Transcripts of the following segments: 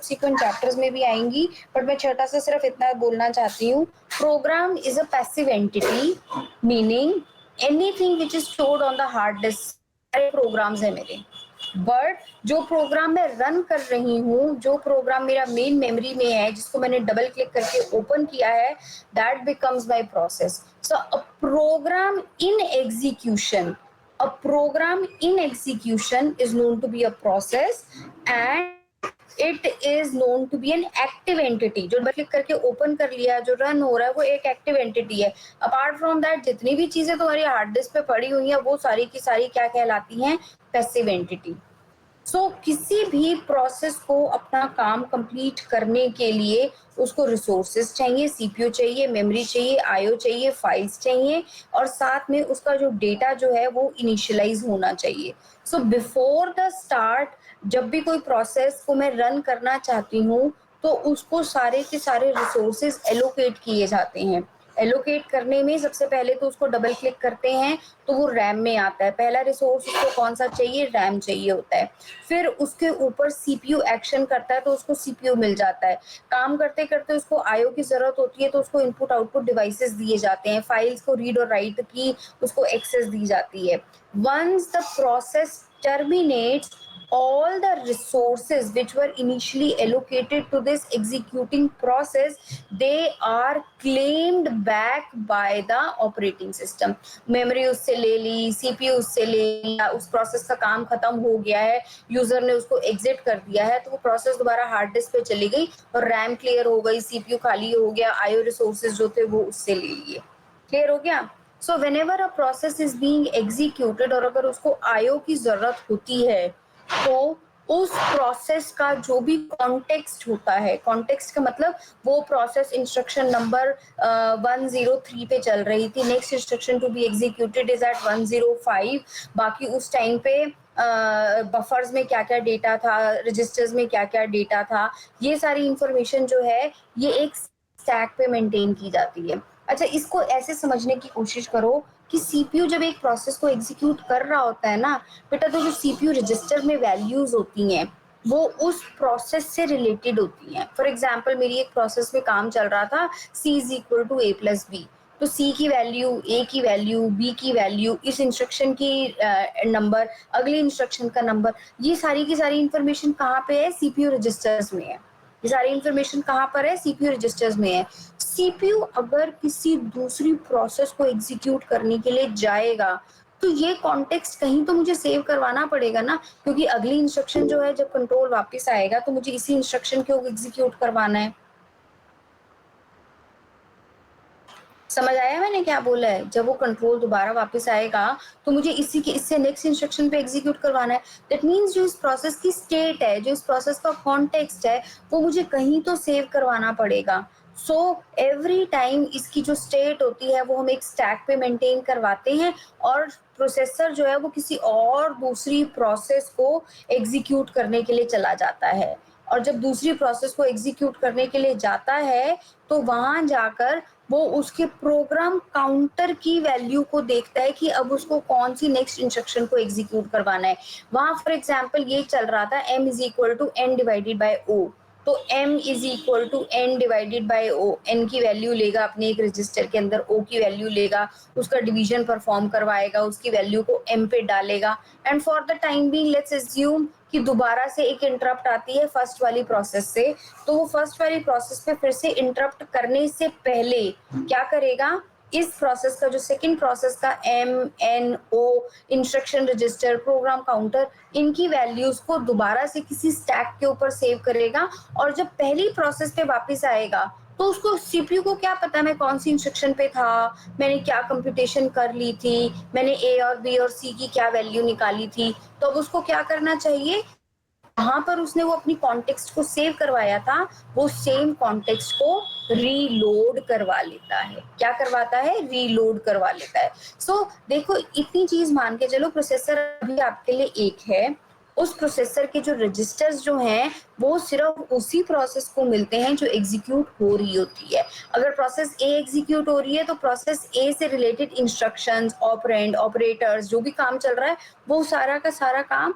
Subsequent chapters में भी आएंगी, बट मैं छोटा सा सिर्फ इतना बोलना चाहती हूँ। Program is a passive entity, meaning anything which is stored on the hard disk, सारे प्रोग्राम्स है मेरे। बट जो प्रोग्राम मैं रन कर रही हूँ, जो प्रोग्राम मेरा मेन मेमोरी में है, जिसको मैंने डबल क्लिक करके ओपन किया है, that becomes my process. So a program in execution, a program in execution is known to be a process and it is known to be an active entity। जो double click करके open कर लिया, जो run हो रहा है, वो एक एक्टिव एंटिटी है। अपार्ट फ्रॉम दैट जितनी भी चीजें तुम्हारी हार्ड डिस्क पे पड़ी हुई हैं, वो सारी की सारी क्या कहलाती हैं? Passive entity. सो किसी भी प्रोसेस को अपना काम कंप्लीट करने के लिए उसको रिसोर्सेज चाहिए, सीपीयू चाहिए, मेमोरी चाहिए, आईओ चाहिए, फाइल्स चाहिए, और साथ में उसका जो डेटा जो है वो इनिशियलाइज होना चाहिए। सो बिफोर द स्टार्ट, जब भी कोई प्रोसेस को मैं रन करना चाहती हूँ, तो उसको सारे के सारे रिसोर्सेज एलोकेट किए जाते हैं। एलोकेट करने में सबसे पहले तो उसको डबल क्लिक करते हैं तो वो रैम में आता है। पहला रिसोर्स उसको कौन सा चाहिए? रैम चाहिए होता है। फिर उसके ऊपर सीपीयू एक्शन करता है तो उसको सीपीयू मिल जाता है। काम करते करते उसको आईओ की जरूरत होती है तो उसको इनपुट आउटपुट डिवाइसेस दिए जाते हैं। फाइल्स को रीड और राइट की उसको एक्सेस दी जाती है। Once the process terminates, all the resources which were initially allocated to this executing process, they are claimed back by the operating system। Memory उससे ले ली, सीपीयू उससे ले लिया, उस प्रोसेस का काम खत्म हो गया है, यूजर ने उसको एग्जिट कर दिया है, तो वो प्रोसेस दोबारा हार्ड डिस्क पे चली गई और रैम क्लियर हो गई, सीपीयू खाली हो गया, आईओ रिसोर्सेज जो थे वो उससे ले लिए। क्लियर हो गया? सो whenever a process is being executed, और अगर उसको आईओ की जरूरत होती है, तो उस प्रोसेस का जो भी कॉन्टेक्स्ट होता है, कॉन्टेक्स्ट का मतलब वो प्रोसेस इंस्ट्रक्शन नंबर 103 पे चल रही थी, next instruction to be executed is at 105, बाकी उस टाइम पे बफर्स में क्या क्या डेटा था, रजिस्टर्स में क्या क्या डेटा था, ये सारी इंफॉर्मेशन जो है ये एक स्टैक पे मेंटेन की जाती है। अच्छा, इसको ऐसे समझने की कोशिश करो कि सीपीयू जब एक प्रोसेस को एग्जीक्यूट कर रहा होता है ना बेटा, तो जो सीपीयू रजिस्टर में वैल्यूज होती हैं वो उस प्रोसेस से रिलेटेड होती हैं। फॉर एग्जांपल मेरी एक प्रोसेस में काम चल रहा था, c is equal to a plus B, तो c की वैल्यू, a की वैल्यू, b की वैल्यू, इस इंस्ट्रक्शन की नंबर, अगले इंस्ट्रक्शन का नंबर, ये सारी की सारी इंफॉर्मेशन कहाँ पे है? सीपीयू रजिस्टर्स में है। ये सारी इंफॉर्मेशन कहाँ पर है? सीपीयू रजिस्टर्स में है। सीपीयू अगर किसी दूसरी प्रोसेस को एग्जीक्यूट करने के लिए जाएगा तो ये कॉन्टेक्स्ट कहीं तो मुझे सेव करवाना पड़ेगा ना, क्योंकि अगली इंस्ट्रक्शन जो है जब कंट्रोल वापस आएगा तो मुझे इसी इंस्ट्रक्शन को एग्जीक्यूट करवाना है। समझ आया मैंने क्या बोला है? जब वो कंट्रोल दोबारा वापस आएगा तो मुझे इसी के इससे नेक्स्ट इंस्ट्रक्शन पे एग्जीक्यूट करवाना है। दैट मीन्स जो इस प्रोसेस की स्टेट है, जो इस प्रोसेस का कॉन्टेक्स्ट है, वो मुझे कहीं तो सेव करवाना पड़ेगा। सो एवरी टाइम इसकी जो स्टेट होती है वो हम एक स्टैक पे मेंटेन करवाते हैं, और प्रोसेसर जो है वो किसी और दूसरी प्रोसेस को एग्जीक्यूट करने के लिए चला जाता है। और जब दूसरी प्रोसेस को एग्जीक्यूट करने के लिए जाता है तो वहां जाकर वो उसके प्रोग्राम काउंटर की वैल्यू को देखता है कि अब उसको कौन सी नेक्स्ट इंस्ट्रक्शन को एग्जीक्यूट करवाना है। वहां फॉर एग्जांपल ये चल रहा था m is equal to n divided by o, तो m is equal to n divided by o, n की वैल्यू लेगा अपने एक रजिस्टर के अंदर, o की वैल्यू लेगा, उसका डिवीजन परफॉर्म करवाएगा, उसकी वैल्यू को m पे डालेगा, and for the time being let's assume कि दोबारा से एक इंटरप्ट आती है फर्स्ट वाली प्रोसेस से, तो वो फर्स्ट वाली प्रोसेस पे फिर से इंटरप्ट करने से पहले क्या करेगा? इस प्रोसेस का जो सेकंड प्रोसेस का m n o instruction register, program counter, इनकी वैल्यूज को दोबारा से किसी स्टैक के ऊपर सेव करेगा, और जब पहली प्रोसेस पे वापस आएगा तो उसको सीपीयू को क्या पता मैं कौन सी इंस्ट्रक्शन पे था, मैंने क्या कंप्यूटेशन कर ली थी, मैंने ए और बी और सी की क्या वैल्यू निकाली थी। तो अब उसको क्या करना चाहिए? वहां पर उसने वो अपनी कॉन्टेक्स्ट को सेव करवाया था, वो सेम कॉन्टेक्स्ट को रीलोड करवा लेता है। क्या करवाता है? रीलोड करवा लेता है। सो देखो, इतनी चीज मान के चलो, प्रोसेसर अभी आपके लिए एक है, उस प्रोसेसर के जो रजिस्टर्स जो हैं वो सिर्फ उसी प्रोसेस को मिलते हैं जो एग्जीक्यूट हो रही होती है। अगर प्रोसेस ए एग्जीक्यूट हो रही है तो प्रोसेस ए से रिलेटेड इंस्ट्रक्शंस, ऑपरेंड, ऑपरेटर्स, जो भी काम चल रहा है वो सारा का सारा काम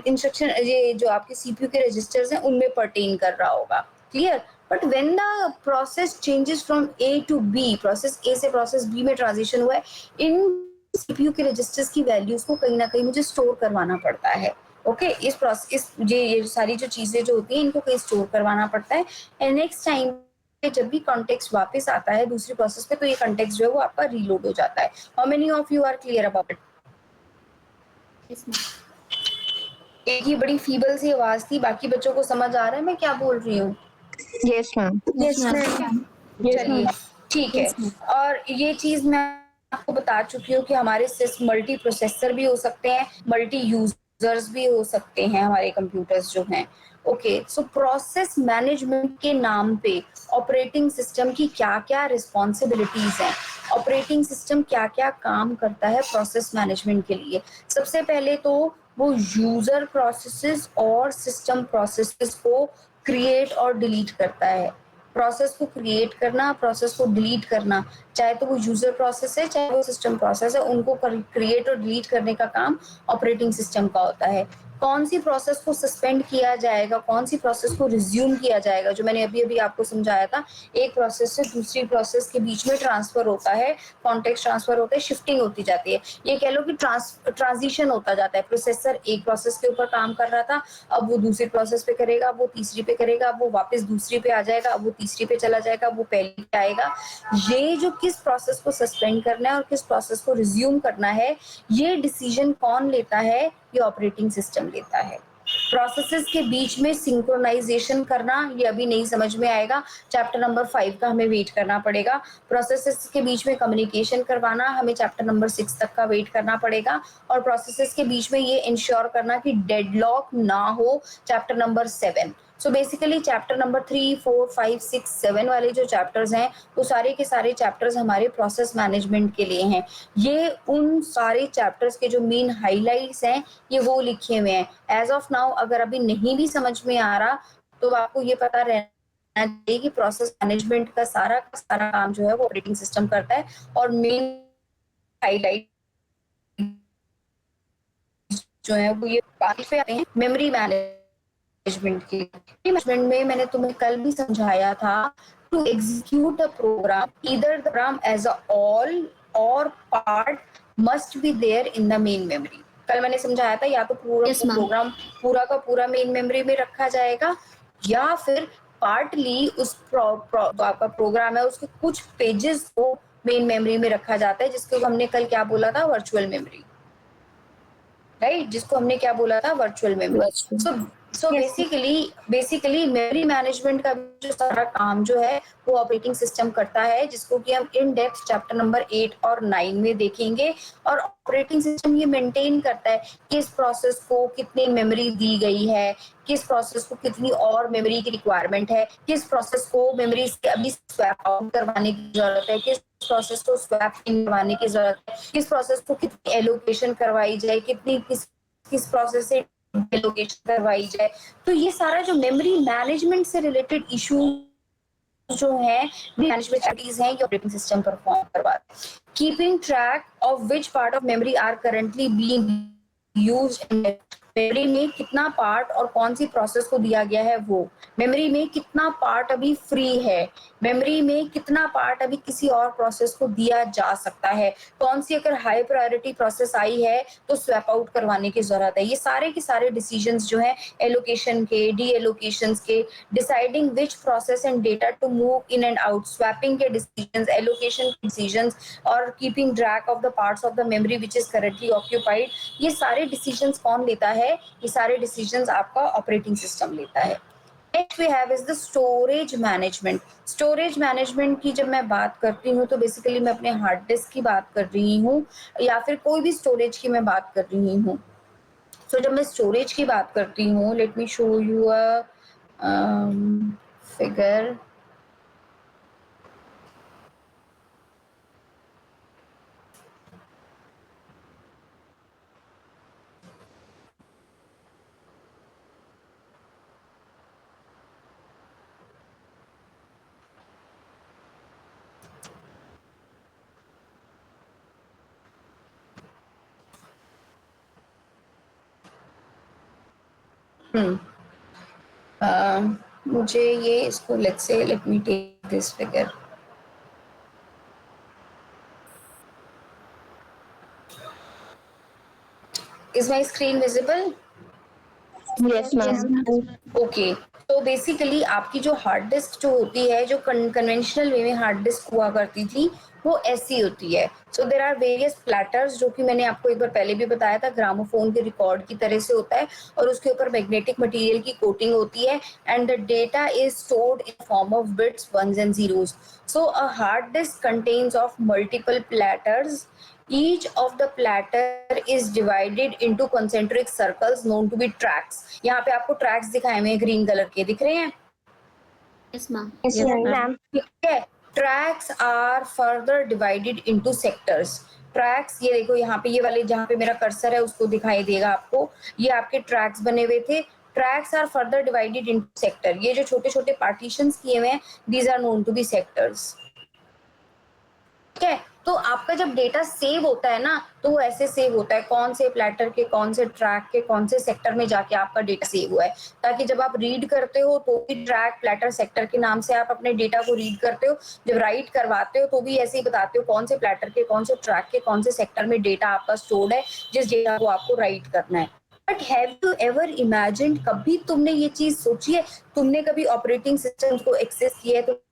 इंस्ट्रक्शन ये जो आपके सीपीयू के रजिस्टर्स हैं उनमें पर्टेन कर रहा होगा, clear. But when the process changes from A to B, process A से प्रोसेस बी में ट्रांजिशन हुआ है, इन सीपीयू के रजिस्टर्स की वैल्यूज को कहीं ना कहीं मुझे स्टोर करवाना पड़ता है। ओके इस प्रोसेस ये सारी जो चीजें जो होती हैं इनको कहीं स्टोर करवाना पड़ता है, एंड नेक्स्ट टाइम जब भी कॉन्टेक्स्ट वापस आता है दूसरी प्रोसेस पे तो ये कॉन्टेक्स्ट जो है वो आपका रीलोड हो जाता है। How many of you are clear about it? एक ही बड़ी फीबल सी आवाज थी, बाकी बच्चों को समझ आ रहा है मैं क्या बोल रही हूँ? Yes ma'am. Yes ma'am. चलिए ठीक है। और ये चीज मैं आपको बता चुकी हूँ कि हमारे सिर्फ मल्टी प्रोसेसर भी हो सकते हैं, मल्टी यूजर्स भी हो सकते हैं हमारे कंप्यूटर्स जो हैं। ओके सो प्रोसेस मैनेजमेंट के नाम पे ऑपरेटिंग सिस्टम की क्या क्या रिस्पॉन्सिबिलिटीज हैं, ऑपरेटिंग सिस्टम क्या क्या काम करता है प्रोसेस मैनेजमेंट के लिए। सबसे पहले तो वो यूजर प्रोसेसेस और सिस्टम प्रोसेसेस को क्रिएट और डिलीट करता है। प्रोसेस को क्रिएट करना, प्रोसेस को डिलीट करना, चाहे तो वो यूजर प्रोसेस है चाहे वो सिस्टम प्रोसेस है, उनको क्रिएट और डिलीट करने का काम ऑपरेटिंग सिस्टम का होता है। कौन सी प्रोसेस को सस्पेंड किया जाएगा, कौन सी प्रोसेस को रिज्यूम किया जाएगा, जो मैंने अभी अभी आपको समझाया था, एक प्रोसेस से दूसरी प्रोसेस के बीच में ट्रांसफर होता है, कॉन्टेक्स्ट ट्रांसफर होता है, शिफ्टिंग होती जाती है। ये कह लो कि ट्रांजिशन होता जाता है। प्रोसेसर एक प्रोसेस के ऊपर काम कर रहा था, अब वो दूसरी प्रोसेस पे करेगा, अब वो तीसरी पे करेगा, अब वो वापस दूसरी पे आ जाएगा, अब वो तीसरी पे चला जाएगा, वो पहली पे आएगा। ये जो किस प्रोसेस को सस्पेंड करना है और किस प्रोसेस को रिज्यूम करना है, ये डिसीजन कौन लेता है? ये ऑपरेटिंग सिस्टम लेता है। प्रोसेसेस के बीच में सिंक्रोनाइजेशन करना ये अभी नहीं समझ में आएगा, चैप्टर नंबर 5 का हमें वेट करना पड़ेगा। प्रोसेसेस के बीच में कम्युनिकेशन करवाना हमें चैप्टर नंबर 6 तक का वेट करना पड़ेगा, और प्रोसेसेस के बीच में ये इंश्योर करना कि डेडलॉक ना हो, chapter number 7। So basically chapter number 3, 4, 5, 6, 7 वाले जो चैप्टर्स हैं वो सारे के सारे चैप्टर्स हमारे प्रोसेस मैनेजमेंट के लिए हैं। ये उन सारे चैप्टर्स के जो मेन हाइलाइट्स हैं ये वो लिखे हुए हैं। एज ऑफ नाउ अगर अभी नहीं भी समझ में आ रहा तो आपको ये पता रहना चाहिए कि प्रोसेस मैनेजमेंट का सारा काम जो है वो ऑपरेटिंग सिस्टम करता है, और मेन हाईलाइट जो है वो ये बाकी पे आते हैं मेमोरी मैनेजमेंट की। मैनेजमेंट में मैंने तुम्हें कल भी समझाया था, to execute a program either the program as a whole or part must be there in the main memory. कल मैंने समझाया था या तो पूरा Yes, ma'am. प्रोग्राम पूरा का पूरा मेन मेमोरी में रखा जाएगा, या फिर पार्टली उस आपका प्रोग्राम है उसके कुछ पेजेस को मेन मेमोरी में रखा जाता है, जिसको हमने कल क्या बोला था? Virtual memory, right? जिसको हमने क्या बोला था? Virtual memory. So basically memory management का जो सारा काम जो है वो ऑपरेटिंग सिस्टम करता है, जिसको कि हम इन डेप्थ चैप्टर नंबर 8 और 9 में देखेंगे। और ऑपरेटिंग सिस्टम ये मेंटेन करता है किस प्रोसेस को कितनी मेमोरी दी गई है, किस प्रोसेस को कितनी और मेमोरी की रिक्वायरमेंट है, किस प्रोसेस को मेमोरी से अभी स्वैप आउट करवाने की जरूरत है, किस प्रोसेस को स्वैप इन करवाने की जरूरत है, किस प्रोसेस को कितनी एलोकेशन करवाई जाए, कितनी किस प्रोसेस से एलोकेशन करवाई जाए। तो ये सारा जो मेमोरी मैनेजमेंट से रिलेटेड इशू जो है मैनेजमेंट एक्टिविटीज हैं ये ऑपरेटिंग सिस्टम परफॉर्म करवाता है। Keeping track of which part of memory are currently being used, memory में कितना पार्ट और कौन सी प्रोसेस को दिया गया है वो, मेमोरी में कितना पार्ट अभी फ्री है, मेमोरी में कितना पार्ट अभी किसी और प्रोसेस को दिया जा सकता है, कौन सी अगर हाई प्रायोरिटी प्रोसेस आई है तो स्वैप आउट करवाने की जरूरत है। ये सारे के सारे डिसीजंस जो है एलोकेशन के, डी एलोकेशन के, deciding which process and data to move in and out, swapping के डिसीजंस, एलोकेशन के डिसीजंस, और keeping track of the parts of the memory which is currently occupied, ये सारे डिसीजंस कौन लेता है? ये सारे डिसीजंस आपका ऑपरेटिंग सिस्टम लेता है। Next we have is the storage management. Storage management की जब मैं बात करती हूँ तो बेसिकली मैं अपने हार्ड डिस्क की बात कर रही हूँ, या फिर कोई भी स्टोरेज की मैं बात कर रही हूँ। सो जब मैं स्टोरेज की बात करती हूँ, let me show you a figure. मुझे ये इसको let me take this figure. Is my screen visible? Yes, ma'am. Okay. तो बेसिकली आपकी जो हार्ड डिस्क जो होती है, जो कन्वेंशनल वे में हार्ड डिस्क हुआ करती थी, वो ऐसी होती है. सो देर आर वेरियस प्लेटर्स, जो कि मैंने आपको एक बार पहले भी बताया था, ग्रामोफोन के रिकॉर्ड की तरह से होता है, और उसके ऊपर मैग्नेटिक मटेरियल की कोटिंग होती है, and the data is stored in form of bits, ones and zeros. So a hard disk contains of multiple platters. Each of the platter is divided into concentric circles known to be tracks. यहाँ पे आपको tracks दिखाए हुए हैं green colour के, दिख रहे हैं? Yes, ma'am. Yes, ma'am. ठीक है. Tracks are further divided into sectors. Tracks, ये देखो यहाँ पे, ये वाले जहाँ पे मेरा कर्सर है उसको दिखाई देगा आपको, ये आपके ट्रैक्स बने हुए थे. Tracks are further divided into sector. ये जो छोटे छोटे पार्टीशंस किए हुए हैं, these are known to be sectors. ठीक है. तो आपका जब डेटा सेव होता है ना, तो वो ऐसे सेव होता है, कौन से प्लेटर के, कौन से ट्रैक के, कौन से सेक्टर में जाके आपका डेटा सेव हुआ है, ताकि जब आप रीड करते हो तो भी ट्रैक, प्लेटर, सेक्टर के नाम से आप अपने डेटा को रीड करते हो. जब राइट करवाते हो तो भी ऐसे ही बताते हो कौन से प्लेटर के, कौन से ट्रैक के, कौन से सेक्टर में डेटा आपका स्टोर्ड है, जिस डेटा को आपको राइट करना है. But have you ever imagined, कभी तुमने ये चीज सोची है, तुमने कभी ऑपरेटिंग सिस्टम को एक्सेस किया है, तो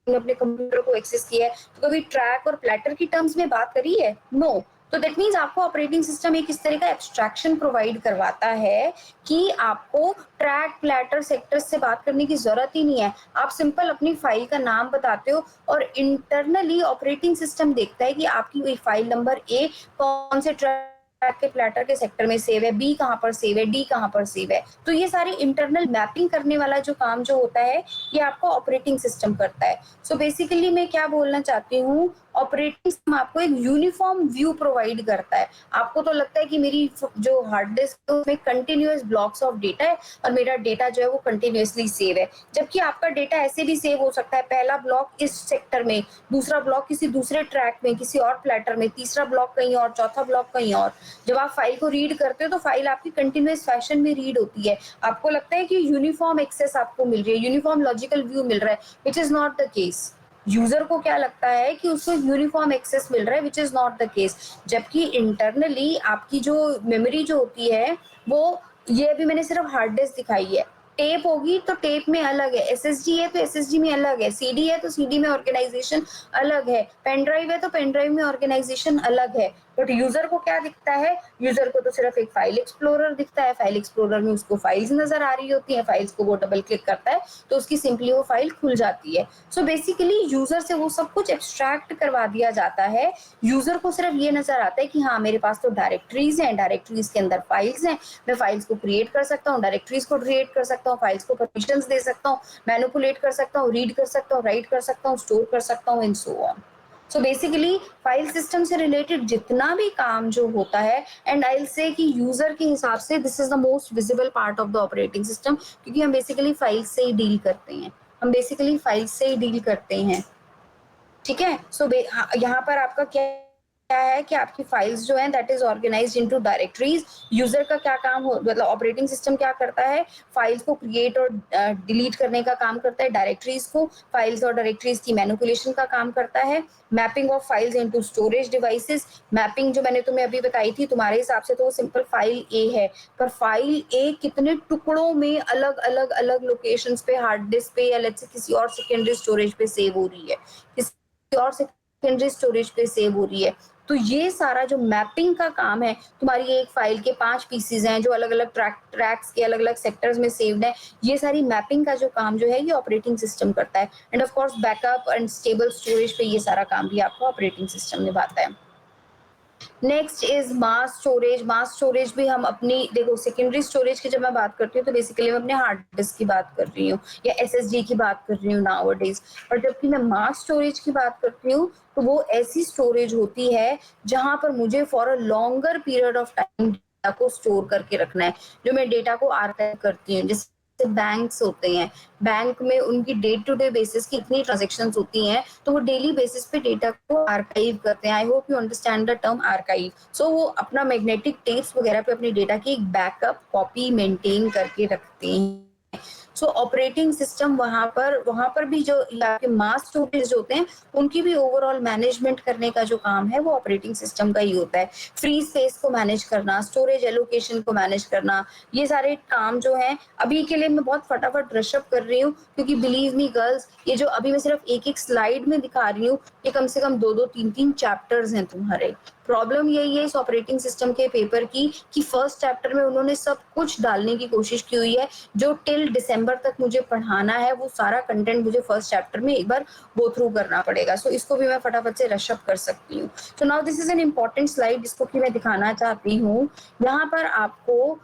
अपने कंप्यूटर को एक्सेस किया है, तो कभी ट्रैक और प्लेटर की टर्म्स में बात करी है? नो. तो दैट मीन्स आपको ऑपरेटिंग सिस्टम एक इस तरह का एब्स्ट्रैक्शन प्रोवाइड करवाता है कि आपको ट्रैक, प्लेटर, सेक्टर से बात करने की जरूरत ही नहीं है. आप सिंपल अपनी फाइल का नाम बताते हो और इंटरनली ऑपरेटिंग सिस्टम देखता है कि आपकी फाइल नंबर ए कौन से ट्रैक के, प्लेटर के सेक्टर में सेव है, बी कहाँ पर सेव है, डी कहाँ पर सेव है. तो ये सारी इंटरनल मैपिंग करने वाला जो काम जो होता है, ये आपको ऑपरेटिंग सिस्टम करता है. सो बेसिकली मैं क्या बोलना चाहती हूँ, ऑपरेटिंग सिस्टम आपको एक यूनिफॉर्म व्यू प्रोवाइड करता है. आपको तो लगता है कि मेरी जो हार्ड डिस्क है उसमें कंटिन्यूअस ब्लॉक्स ऑफ डेटा है और मेरा डेटा जो है वो कंटिन्यूअसली सेव है, जबकि आपका डेटा ऐसे भी सेव हो सकता है, पहला ब्लॉक इस सेक्टर में, दूसरा ब्लॉक किसी दूसरे ट्रैक में, किसी और प्लेटर में, तीसरा ब्लॉक कहीं और, चौथा ब्लॉक कहीं और. जब आप फाइल को रीड करते हो तो फाइल आपकी कंटिन्यूअस फैशन में रीड होती है. आपको लगता है कि यूनिफॉर्म एक्सेस आपको मिल रही है, यूनिफॉर्म लॉजिकल व्यू मिल रहा है, which is not the case. User को क्या लगता है कि उसको यूनिफॉर्म एक्सेस मिल रहा है, which is not the case. जबकि इंटरनली आपकी जो मेमोरी जो होती है वो, ये अभी मैंने सिर्फ हार्ड डिस्क दिखाई है, टेप होगी तो टेप में अलग है, एसएसडी है तो एसएसडी में अलग है, सीडी है तो सीडी में ऑर्गेनाइजेशन अलग है, पेन ड्राइव है तो पेन ड्राइव में ऑर्गेनाइजेशन अलग है. बट यूजर को क्या दिखता है, यूजर को तो सिर्फ एक फाइल एक्सप्लोरर दिखता है, फाइल एक्सप्लोरर में उसको फाइल्स नजर आ रही होती है, फाइल्स को वो डबल क्लिक करता है तो उसकी सिंपली वो फाइल खुल जाती है. सो बेसिकली यूजर से वो सब कुछ एब्स्ट्रैक्ट करवा दिया जाता है. यूजर को सिर्फ ये नजर आता है कि हाँ मेरे पास तो डायरेक्टरीज हैं, डायरेक्टरीज के अंदर फाइल्स हैं, मैं फाइल्स को क्रिएट कर सकता हूँ, डायरेक्टरीज को क्रिएट कर सकता हूँ, फाइल्स को परमिशंस दे सकता हूँ, मैनिपुलेट कर सकता हूँ, रीड कर सकता हूँ, राइट कर सकता हूँ, स्टोर कर सकता हूँ, and so on. So basically file system से रिलेटेड जितना भी काम जो होता है, एंड आई विल से कि यूजर के हिसाब से this is the most visible part of the operating system, क्योंकि हम बेसिकली फाइल से ही डील करते हैं, हम बेसिकली फाइल से ही डील करते हैं. ठीक है. सो यहाँ पर आपका क्या है कि आपकी फाइल्स जो हैं that is organised into directories. User का क्या काम हो, मतलब ऑपरेटिंग सिस्टम क्या करता है, फाइल्स को क्रिएट और डिलीट करने का काम करता है, डायरेक्टरीज को, फाइल्स और डायरेक्टरीज की मैनिपुलेशन का काम करता है, mapping of files into storage devices. Mapping जो मैंने तुम्हें अभी बताई थी, तुम्हारे हिसाब से तो वो सिंपल फाइल ए है, पर फाइल ए कितने टुकड़ों में अलग अलग अलग लोकेशंस पे, हार्ड डिस्क पे या लेट्स से किसी और सेकेंडरी स्टोरेज पे सेव हो रही है, किसी और सेकेंडरी स्टोरेज पे सेव हो रही है. तो ये सारा जो मैपिंग का काम है, तुम्हारी एक फाइल के 5 पीसेज हैं जो अलग अलग ट्रैक्स के अलग अलग सेक्टर्स में सेव्ड है, ये सारी मैपिंग का जो काम जो है ये ऑपरेटिंग सिस्टम करता है. End of course backup and stable storage पे ये सारा काम भी आपको ऑपरेटिंग सिस्टम निभाता है. Next is mass storage. Mass storage भी हम अपनी, देखो सेकेंडरी स्टोरेज की जब मैं बात करती हूँ तो बेसिकली मैं अपने हार्ड डिस्क की बात कर रही हूँ या एसएसडी की बात कर रही हूँ नाउअडेज. और जबकि मैं मास स्टोरेज की बात करती हूँ तो वो ऐसी स्टोरेज होती है जहां पर मुझे for a longer period of time data को स्टोर करके रखना है, जो मैं डेटा को आर्काइव करती हूँ. बैंक्स होते हैं, बैंक में उनकी डे टू डे बेसिस की इतनी ट्रांजैक्शंस होती हैं, तो वो डेली बेसिस पे डेटा को आर्काइव करते हैं। I hope you understand the term archive. So वो अपना मैग्नेटिक टेप्स वगैरह पे अपनी डेटा की एक बैकअप कॉपी मेंटेन करके रखते हैं। सो ऑपरेटिंग सिस्टम वहां पर भी जो आपके मास स्टोरेज होते हैं, उनकी भी ओवरऑल मैनेजमेंट करने का जो काम है वो ऑपरेटिंग सिस्टम का ही होता है। फ्री स्पेस को मैनेज करना, स्टोरेज एलोकेशन को मैनेज करना, ये सारे काम जो हैं, अभी के लिए मैं बहुत फटाफट रश अप कर रही हूँ, क्योंकि बिलीव मी गर्ल्स, ये जो अभी मैं सिर्फ एक एक स्लाइड में दिखा रही हूँ, ये कम से कम 2-2 3-3 चैप्टर्स हैं तुम्हारे। प्रॉब्लम यही है इस ऑपरेटिंग सिस्टम के पेपर की कि फर्स्ट चैप्टर में उन्होंने सब कुछ डालने की कोशिश की हुई है। जो टिल दिसंबर तक मुझे पढ़ाना है, वो सारा कंटेंट मुझे फर्स्ट चैप्टर में एक बार गो थ्रू करना पड़ेगा। सो इसको भी मैं फटाफट से रश अप कर सकती हूँ। So now this is an important slide जिसको कि मैं दिखाना चाहती हूँ। यहाँ पर आपको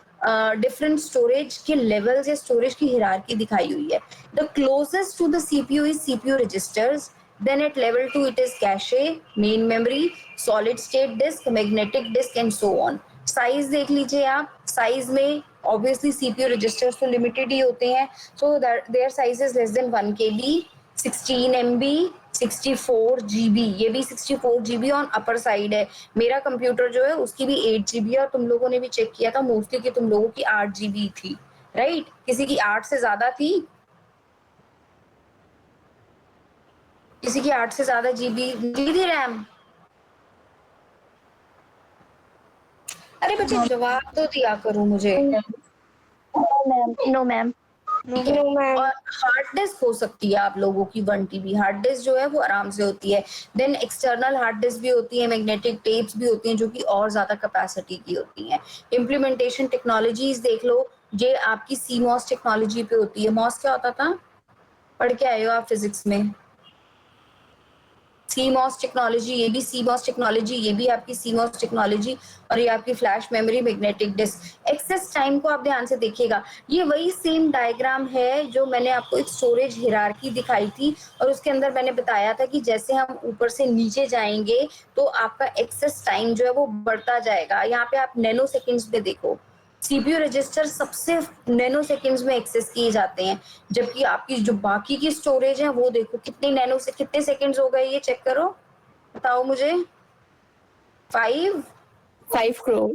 डिफरेंट स्टोरेज के लेवल्स या स्टोरेज की हिरार्की दिखाई हुई है। The closest to the CPU is CPU registers, then at level 2 it is cache, main memory, solid state disk, magnetic disk and so on. Size देख लीजिए आप, साइज में ऑब्वियसली सीपीयू रजिस्टर्स तो limited ही होते हैं, so their size is less than 1 KB, 16 MB, 64 GB, ये भी 64 GB on upper side है। मेरा कंप्यूटर जो है उसकी भी 8 GB है, और तुम लोगों ने भी चेक किया था मोस्टली कि तुम लोगों की 8 GB थी, राइट? किसी की 8 से ज्यादा थी, किसी की 8 से ज्यादा जीबी थी रैम? अरे बच्चे जवाब तो दिया करो मुझे। No ma'am. ठीक है, और हार्ड डिस्क हो सकती है आप लोगों की 1 TB हार्ड डिस्क जो है वो आराम से होती है। देन एक्सटर्नल हार्ड डिस्क भी होती है, मैग्नेटिक टेप्स भी होती हैं जो कि और ज्यादा कैपेसिटी की होती हैं। इम्प्लीमेंटेशन टेक्नोलॉजीज देख लो, ये आपकी सीमॉस टेक्नोलॉजी पे होती है। मॉस क्या होता था, पढ़ के आए हो आप फिजिक्स में? CMOS टेक्नोलॉजी, ये भी CMOS टेक्नोलॉजी, ये भी आपकी CMOS टेक्नोलॉजी, और ये आपकी flash memory, magnetic disk. Access time को आप ध्यान से देखिएगा, ये वही सेम डायग्राम है जो मैंने आपको एक स्टोरेज हिरार्की दिखाई थी, और उसके अंदर मैंने बताया था कि जैसे हम ऊपर से नीचे जाएंगे तो आपका एक्सेस टाइम जो है वो बढ़ता जाएगा। यहाँ पे आप नैनो सेकेंड्स में देखो, सीपीयू रजिस्टर सबसे नैनो सेकेंड्स में एक्सेस किए जाते हैं, जबकि आपकी जो बाकी की स्टोरेज है वो देखो कितने नैनो से कितने सेकेंड्स हो गए, ये चेक करो, बताओ मुझे। 5 crore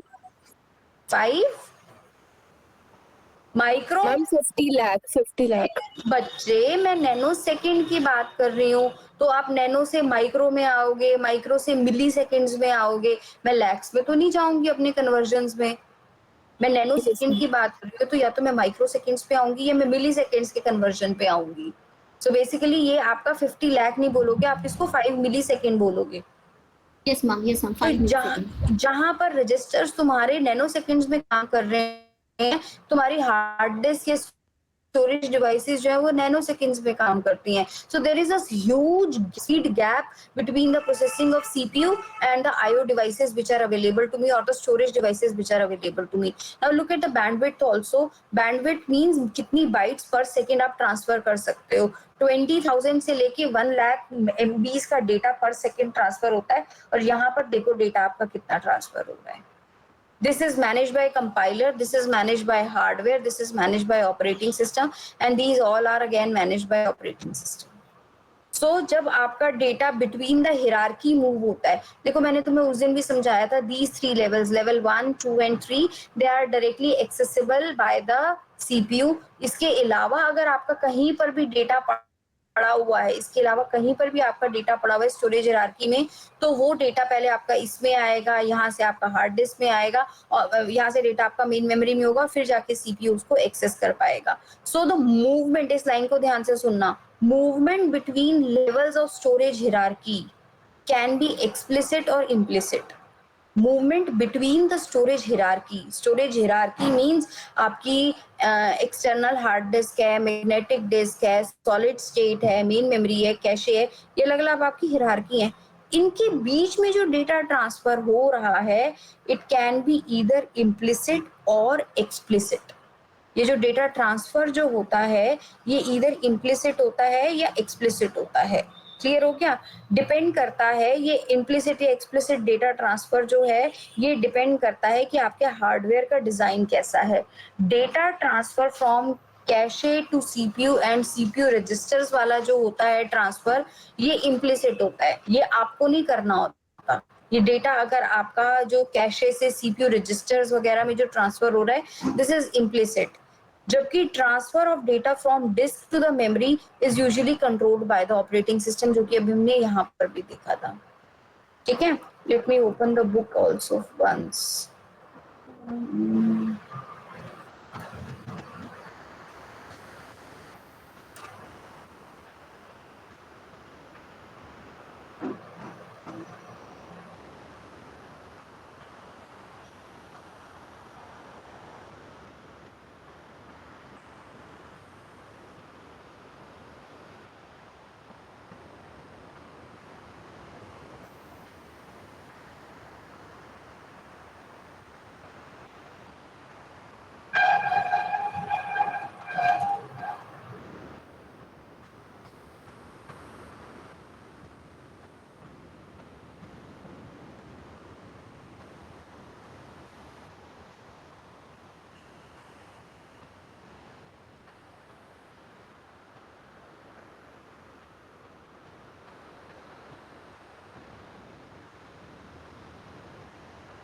5 माइक्रो। मैम, 50 लाख। बच्चे मैं नैनो सेकेंड की बात कर रही हूँ, तो आप नैनो से माइक्रो में आओगे, माइक्रो से मिली सेकेंड्स में आओगे, मैं लैक्स में तो नहीं जाऊंगी अपने कन्वर्जन में। मैं नैनो सेकेंड की बात कर रही हूँ, तो या तो मैं माइक्रो सेकेंड्स पे आऊंगी या मैं मिली सेकेंड्स के कन्वर्जन पे आऊंगी। सो बेसिकली ये आपका 50 लाख नहीं बोलोगे, आप इसको 5 मिली सेकेंड बोलोगे। Yes, ma'am. Yes, ma'am. तो 5 milliseconds. जहां पर रजिस्टर्स तुम्हारे नैनो सेकेंड्स में काम कर रहे हैं, तुम्हारी हार्ड डिस्क या स्टोरेज डिवाइसेस जो है वो नैनो सेकेंड्स में काम करती हैं। So there is a huge speed gap between the processing of CPU and the IO devices which are available to me, और the storage devices which are available to me. Now look at the bandwidth also. Bandwidth means कितनी bytes per second आप transfer कर सकते हो। 20,000 से लेके 1 lakh MBs का data पर सेकंड ट्रांसफर होता है, और यहाँ पर देखो डेटा आपका कितना ट्रांसफर हो रहा है। This is managed by compiler, this is managed by hardware, this is managed by operating system, and these all are again managed by operating system. So जब आपका data between the hierarchy move होता है, देखो मैंने तुम्हें उस दिन भी समझाया था, these 3 levels, level 1, 2 and 3, they are directly accessible by the CPU. इसके अलावा अगर आपका कहीं पर भी डेटा पड़ा हुआ है, इसके अलावा कहीं पर भी आपका डेटा पड़ा हुआ है स्टोरेज हिरार्की में, तो वो डेटा पहले आपका इसमें आएगा, यहाँ से आपका हार्ड डिस्क में आएगा, और यहाँ से डेटा आपका मेन मेमोरी में होगा, फिर जाके सीपीयू उसको एक्सेस कर पाएगा। सो द मूवमेंट, इस लाइन को ध्यान से सुनना, movement between levels of storage hierarchy can be explicit or implicit. Movement between the storage hierarchy means आपकी एक्सटर्नल हार्ड डिस्क है, मैग्नेटिक डिस्क है, सॉलिड स्टेट है, मेन मेमोरी है, कैशे है, ये अलग अलग आपकी हिरार्की है। इनके बीच में जो डेटा ट्रांसफर हो रहा है, it can be either implicit और एक्सप्लिसिट। ये जो डेटा ट्रांसफर जो होता है, ये ईदर इम्प्लिसिट होता है या एक्सप्लिसिट होता है। क्लियर हो क्या? डिपेंड करता है, ये इम्प्लिसिट या एक्सप्लिसिट डेटा ट्रांसफर जो है, ये डिपेंड करता है कि आपके हार्डवेयर का डिजाइन कैसा है। Data transfer from cache to CPU and CPU registers वाला जो होता है ट्रांसफर, ये इम्प्लिसिट होता है, ये आपको नहीं करना होता। ये डेटा अगर आपका जो कैशे से सीपीयू रजिस्टर्स वगैरह में जो ट्रांसफर हो रहा है, दिस इज इम्प्लिसिट। जबकि transfer of data from disk to the memory is usually controlled by the operating system, जो कि अभी हमने यहाँ पर भी देखा था। ठीक है, let me open the book also once.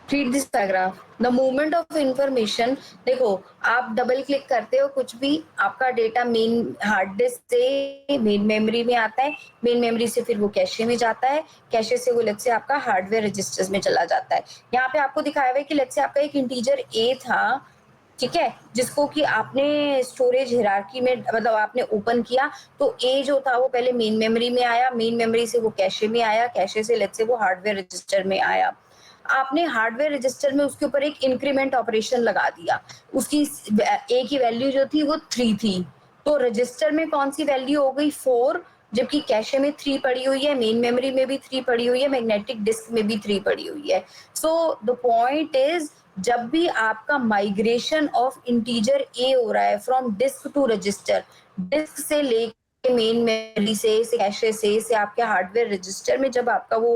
Read this paragraph. The movement of information, देखो आप डबल क्लिक करते हो कुछ भी, आपका डेटा मेन हार्ड डिस्क से मेन मेमोरी में आता है, मेन मेमोरी से फिर वो कैशे में जाता है, कैशे से वो लेट से आपका हार्डवेयर रजिस्टर्स में चला जाता है। यहाँ पे आपको दिखाया हुआ है कि लेट से आपका एक इंटीजर ए था, ठीक है, जिसको कि आपने स्टोरेज हिरार्की में मतलब आपने ओपन किया, तो ए जो था वो पहले मेन मेमोरी में आया, मेन मेमोरी से वो कैशे में आया, कैशे से लेट से वो हार्डवेयर रजिस्टर में आया। आपने हार्डवेयर रजिस्टर में उसके ऊपर एक इंक्रीमेंट ऑपरेशन लगा दिया, उसकी ए की वैल्यू जो थी वो 3 थी, तो रजिस्टर में कौन सी वैल्यू हो गई 4, जबकि कैशे में 3 पड़ी हुई है, मेन मेमोरी में भी 3 पड़ी हुई है, मैग्नेटिक डिस्क में भी 3 पड़ी हुई है। सो द पॉइंट इज, जब भी आपका माइग्रेशन ऑफ इंटीजर ए हो रहा है from disk to register, disk से लेके मेन मेमोरी से कैशे से आपके हार्डवेयर रजिस्टर में, जब आपका वो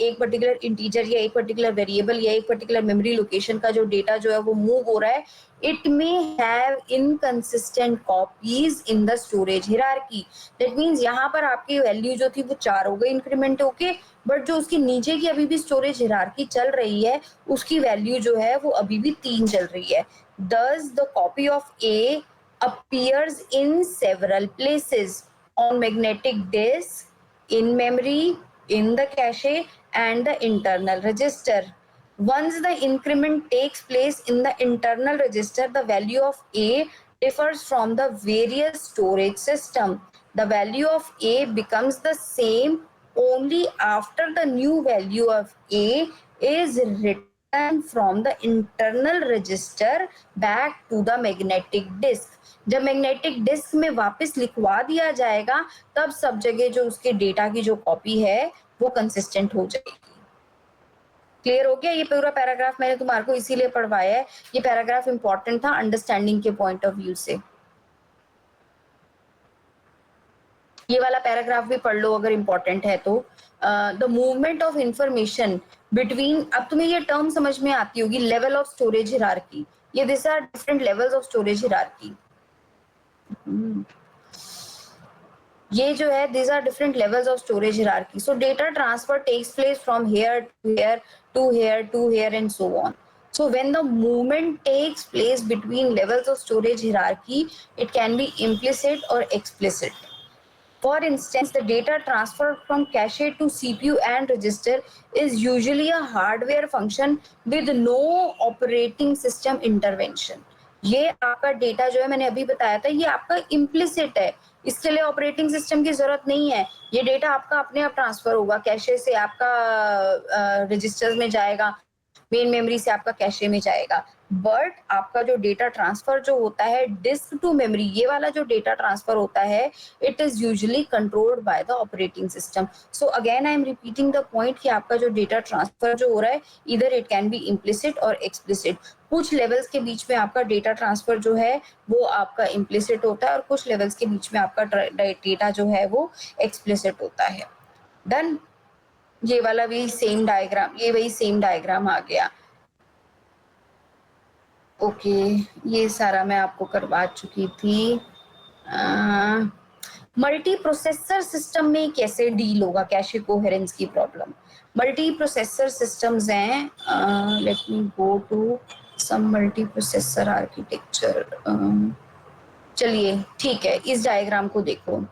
एक पर्टिकुलर इंटीजर या एक पर्टिकुलर वेरिएबल या एक पर्टिकुलर मेमोरी लोकेशन का जो डेटा जो है वो मूव हो रहा है, it may have inconsistent copies in the storage hierarchy. That means यहाँ पर आपकी वैल्यू जो थी वो 4 हो गई इंक्रीमेंट होके, बट जो उसकी नीचे की अभी भी स्टोरेज हिरार्की चल रही है, उसकी वैल्यू जो है वो अभी भी 3 चल रही है। Thus the copy of A appears in several places: on magnetic disk, in memory, in the cache, and the internal register. Once the increment takes place in the internal register, the value of A differs from the various storage system. The value of A becomes the same only after the new value of A is written from the internal register back to the magnetic disk. जब magnetic disk में वापस लिखवा दिया जाएगा, तब सब जगह जो उसके डेटा की जो कॉपी है वो कंसिस्टेंट हो जाएगी। क्लियर हो गया? ये पूरा पैराग्राफ मैंने तुम्हारे को इसीलिए पढ़वाया है, ये पैराग्राफ इंपॉर्टेंट था अंडरस्टैंडिंग के पॉइंट ऑफ व्यू से। ये वाला पैराग्राफ भी पढ़ लो अगर इंपॉर्टेंट है तो। The movement of information between, अब तुम्हें ये टर्म समझ में आती होगी, लेवल ऑफ स्टोरेज हिरार्की। ये this are different levels of storage hierarchy. ये जो है, these are different levels of storage hierarchy. So data transfer takes place from here to here to here to here and so on. So when the movement takes place between levels of storage hierarchy, it can be implicit or explicit. For instance, the data transfer from cache to CPU and register is usually a hardware function with no operating system intervention. ये आपका data जो है, मैंने अभी बताया था, ये आपका इम्प्लिसिट है, इसके लिए ऑपरेटिंग सिस्टम की जरूरत नहीं है। ये डेटा आपका अपने आप ट्रांसफर होगा, कैशे से आपका रजिस्टर्स में जाएगा, मेन मेमोरी से आपका कैशे में जाएगा। बट आपका जो डेटा ट्रांसफर जो होता है डिस्क टू मेमोरी, ये वाला जो डेटा ट्रांसफर होता है, it is usually controlled by the operating system. So again I am repeating the point कि आपका जो डेटा ट्रांसफर जो हो रहा है, इधर इट कैन बी इम्प्लिसिट और एक्सप्लिसिट। कुछ लेवल्स के बीच में आपका डेटा ट्रांसफर जो है वो आपका इम्प्लिसिट होता है, और कुछ लेवल्स के बीच में आपका डेटा जो है वो एक्सप्लिसिट होता है। डन? ये वाला भी सेम डायग्राम, ये वही सेम डायग्राम आ गया। ओके, ये सारा मैं आपको करवा चुकी थी। मल्टी प्रोसेसर सिस्टम में कैसे डील होगा कैशे कोहेरेंस की प्रॉब्लम? मल्टी प्रोसेसर सिस्टम्स हैं, let me go to some multi processor architecture. चलिए ठीक है, इस डायग्राम को देखो।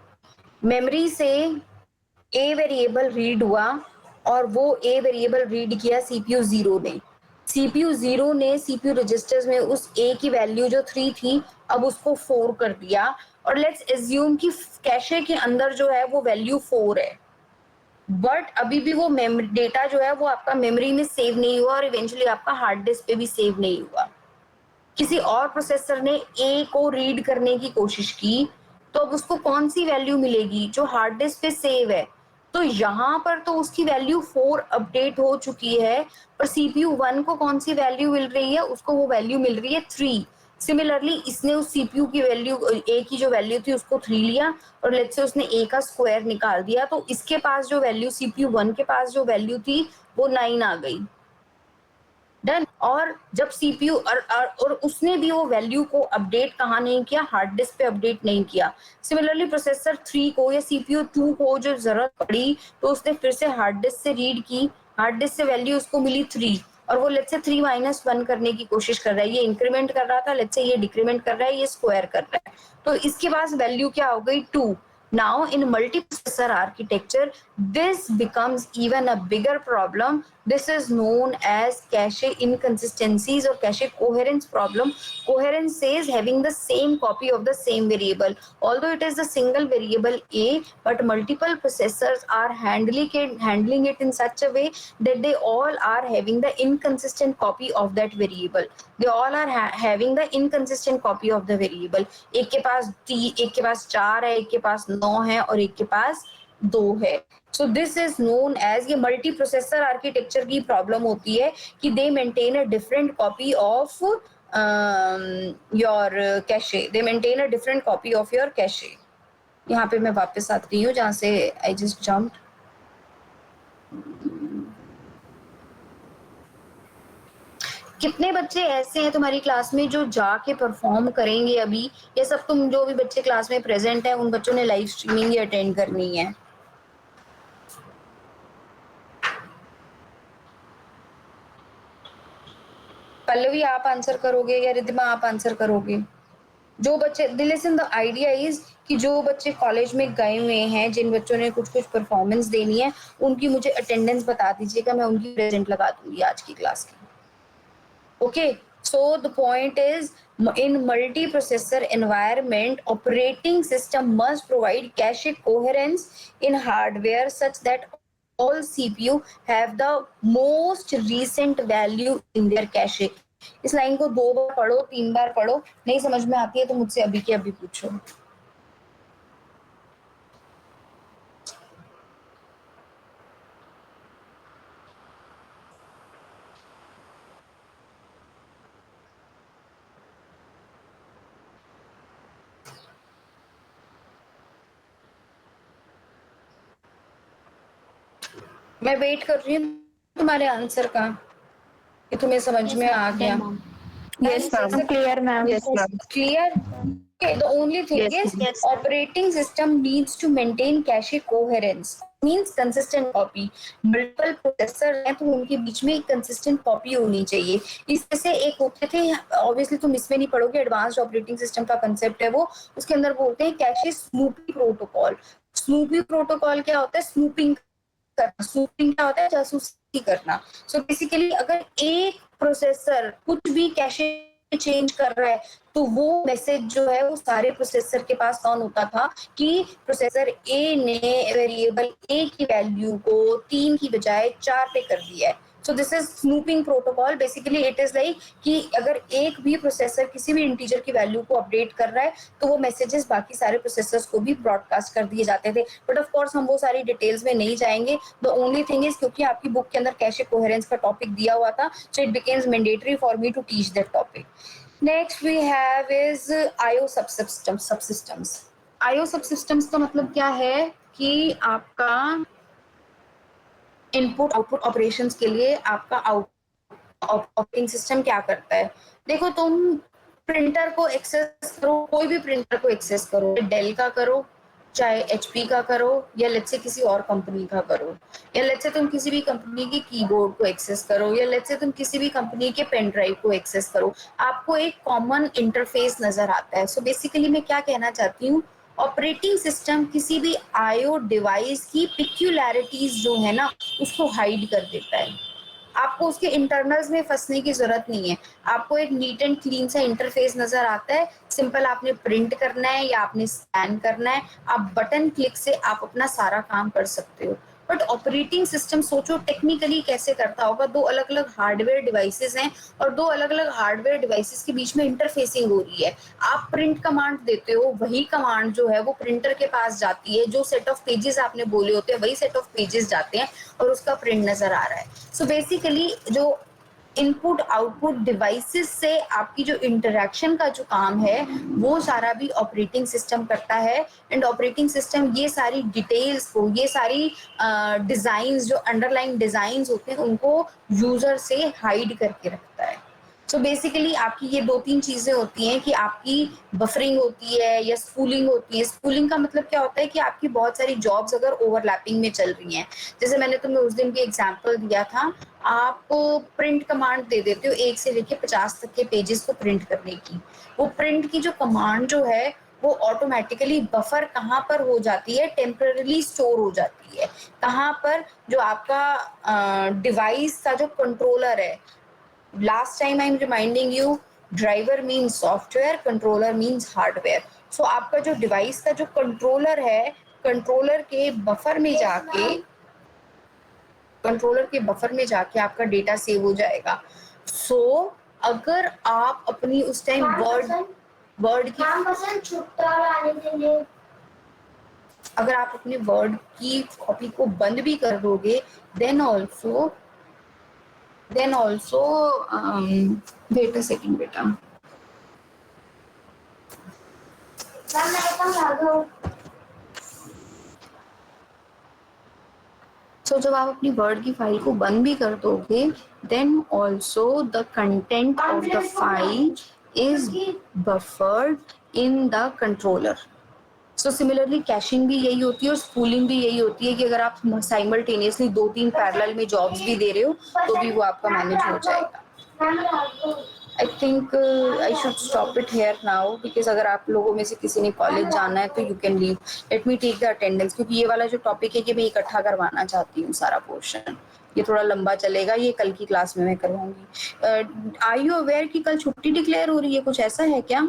मेमोरी से ए वेरिएबल रीड हुआ और वो ए वेरिएबल रीड किया सीपीयू जीरो ने। सीपीयू जीरो ने सीपीयू रजिस्टर्स में उस ए की वैल्यू जो 3 थी अब उसको 4 कर दिया, और लेट्स एज्यूम कि कैशे के अंदर जो है वो वैल्यू 4 है, बट अभी भी वो मेमोरी डेटा जो है वो आपका मेमोरी में सेव नहीं हुआ और इवेंचुअली आपका हार्ड डिस्क पे भी सेव नहीं हुआ। किसी और प्रोसेसर ने ए को रीड करने की कोशिश की तो अब उसको कौन सी वैल्यू मिलेगी? जो हार्ड डिस्क पे सेव है। तो यहाँ पर तो उसकी वैल्यू 4 अपडेट हो चुकी है, पर सीपीयू 1 को कौन सी वैल्यू मिल रही है? उसको वो वैल्यू मिल रही है 3। सिमिलरली इसने उस सीपीयू की वैल्यू ए की जो वैल्यू थी उसको 3 लिया और लेट्स से उसने ए का स्क्वायर निकाल दिया, तो इसके पास जो वैल्यू सीपीयू 1 के पास जो वैल्यू थी वो 9 आ गई। डन। और जब सीपीयू और उसने भी वो वैल्यू को अपडेट कहाँ नहीं किया? हार्ड डिस्क पे अपडेट नहीं किया। सिमिलरली प्रोसेसर 3 को या सीपीयू 2 को जो जरूरत पड़ी तो उसने फिर से हार्ड डिस्क से रीड की, हार्ड डिस्क से वैल्यू उसको मिली 3 और वो लेट्स से 3 माइनस 1 करने की कोशिश कर रहा है। ये इंक्रीमेंट कर रहा था, लेट्स से ये डिक्रीमेंट कर रहा है, ये स्क्वायर कर रहा है, तो इसके पास वैल्यू क्या हो गई? 2। Now in multiprocessor architecture, this becomes even a bigger problem. This is known as cache inconsistencies or cache coherence problem. Coherence says having the same copy of the same variable. Although it is a single variable A, but multiple processors are handling it in such a way that they all are having the inconsistent copy of that variable. They all are having the inconsistent copy of the variable. एक के पास 4 है, एक के पास 9 है और एक के पास 2 है। So this is known as, ये मल्टी प्रोसेसर आर्किटेक्चर की प्रॉब्लम होती है कि they maintain a different copy of your cache, they maintain a different copy of your cache. यहाँ पे मैं वापस आती हूँ जहाँ से आई जस्ट जम्प्ड। कितने बच्चे ऐसे हैं तुम्हारी क्लास में जो जाके परफॉर्म करेंगे अभी? ये सब तुम जो भी बच्चे क्लास में प्रेजेंट हैं उन बच्चों ने लाइव स्ट्रीमिंग ही अटेंड करनी है। पल्लवी आप आंसर करोगे या रिद्धिमा आप आंसर करोगे? जो बच्चे, लिसन द आइडिया इज कि जो बच्चे कॉलेज में गए हुए हैं, जिन बच्चों ने कुछ परफॉर्मेंस देनी है, उनकी मुझे अटेंडेंस बता दीजिएगा, मैं उनकी प्रेजेंट लगा दूंगी आज की क्लास की। Okay, so the point is, in multiprocessor environment, operating system must provide cache coherence in hardware such that all CPU have the most recent value in their cache. इस लाइन को 2 बार पढ़ो, 3 बार पढ़ो, नहीं समझ में आती है तो मुझसे अभी के अभी पूछो। मैं वेट कर रही हूँ तुम्हारे आंसर का कि तुम्हें समझ में आ गया। Yes, ma'am. Clear, ma'am. Yes, ma'am. Clear? Okay, the only thing Yes, is operating system needs to maintain cache coherence. Means consistent copy. Multiple processor हैं तो उनके बीच में एक consistent copy होनी चाहिए। इसमें से एक होते थे, obviously तुम इसमें नहीं पढ़ोगे, advanced operating system का concept है वो, उसके अंदर बोलते हैं cache snooping protocol. Snooping protocol क्या होता है? Snooping करना। स्नूपिंग क्या होता है? जासूसी करना। सो बेसिकली अगर एक प्रोसेसर कुछ भी कैशे चेंज कर रहा है तो वो मैसेज जो है वो सारे प्रोसेसर के पास ऑन होता था कि प्रोसेसर ए ने वेरिएबल ए की वैल्यू को 3 की बजाय 4 पे कर दिया है। So this is snooping protocol. Basically it is like कि अगर एक भी प्रोसेसर किसी भी इंटीजर की वैल्यू को अपडेट कर रहा है तो वो मैसेजेस बाकी सारे प्रोसेसर्स को भी ब्रॉडकास्ट कर दिए जाते थे। बट ऑफ कोर्स हम वो सारी डिटेल्स में नहीं जाएंगे। द ओनली थिंग इज क्योंकि आपकी बुक के अंदर कैशे कोहेरेंस का टॉपिक दिया हुआ था, so it becomes mandatory for me to teach that topic. Next we have is IO subsystems. IO subsystems का मतलब क्या है कि आपका इनपुट आउटपुट ऑपरेशंस के लिए आपका ऑपरेटिंग सिस्टम क्या करता है? देखो, तुम प्रिंटर को एक्सेस करो, कोई भी प्रिंटर को एक्सेस करो, डेल का करो, चाहे एचपी का करो, या लेट्स से किसी और कंपनी का करो, या लेट्स से तुम किसी भी कंपनी के कीबोर्ड को एक्सेस करो, या लेट्स से तुम किसी भी कंपनी के पेन ड्राइव को एक्सेस करो, आपको एक कॉमन इंटरफेस नजर आता है। सो बेसिकली मैं क्या कहना चाहती हूँ, ऑपरेटिंग सिस्टम किसी भी आईओ डिवाइस की पिक्यूलैरिटीज जो है ना, उसको हाइड कर देता है। आपको उसके इंटरनल्स में फंसने की जरूरत नहीं है। आपको एक नीट एंड क्लीन सा इंटरफेस नजर आता है, सिंपल आपने प्रिंट करना है या आपने स्कैन करना है, आप बटन क्लिक से आप अपना सारा काम कर सकते हो। बट ऑपरेटिंग सिस्टम सोचो टेक्निकली कैसे करता होगा। दो अलग अलग हार्डवेयर डिवाइसेस हैं और दो अलग अलग हार्डवेयर डिवाइसेस के बीच में इंटरफेसिंग हो रही है। आप प्रिंट कमांड देते हो, वही कमांड जो है वो प्रिंटर के पास जाती है, जो सेट ऑफ पेजेस आपने बोले होते हैं वही सेट ऑफ पेजेस जाते हैं और उसका प्रिंट नजर आ रहा है। सो बेसिकली जो इनपुट आउटपुट डिवाइसेस से आपकी जो इंटरेक्शन का जो काम है वो सारा भी ऑपरेटिंग सिस्टम करता है। एंड ऑपरेटिंग सिस्टम ये सारी डिटेल्स को, ये सारी डिजाइन्स जो अंडरलाइन डिजाइन्स होते हैं उनको यूजर से हाइड करके रखता है। सो बेसिकली आपकी ये दो तीन चीजें होती हैं कि आपकी बफरिंग होती है या स्पूलिंग होती है। स्पूलिंग का मतलब क्या होता है कि आपकी बहुत सारी जॉब्स अगर ओवरलैपिंग में चल रही हैं, जैसे मैंने तुम्हें उस दिन भी एग्जांपल दिया था, आप प्रिंट कमांड दे देते हो 1 से लेके 50 तक के पेजेस को प्रिंट करने की। वो प्रिंट की जो कमांड जो है वो ऑटोमेटिकली बफर कहाँ पर हो जाती है, टेम्पररी स्टोर हो जाती है। कहाँ पर, जो आपका डिवाइस का जो कंट्रोलर है, last time I'm reminding you, driver means software, controller means hardware. So आपका जो डिवाइस का जो कंट्रोलर है, कंट्रोलर के बफर में जाके, कंट्रोलर के बफर में जाके आपका डेटा सेव हो जाएगा। सो अगर आप अपनी उस टाइम वर्ड की, अगर आप अपने वर्ड की कॉपी को बंद भी कर दोगे, then also wait a second बेटा, सो जब आप अपनी वर्ड की फाइल को बंद भी कर दोगे, then also the content of the file is buffered in the controller. So similarly caching भी यही होती है और स्पूलिंग भी यही होती है कि अगर आप साइमल्टेनियसली 2-3 पैरेलल में जॉब्स भी दे रहे हो तो भी वो आपका मैनेज हो जाएगा। I think I should stop it here now, because अगर आप लोगों में से किसी ने कॉलेज जाना है तो you can leave. Let me take the attendance, क्योंकि ये वाला जो टॉपिक है कि मैं इकट्ठा करवाना चाहती हूँ सारा पोर्शन, ये थोड़ा लंबा चलेगा, ये कल की क्लास में मैं करवाऊंगी। आर यू अवेयर कि कल छुट्टी डिक्लेयर हो रही है, कुछ ऐसा है क्या?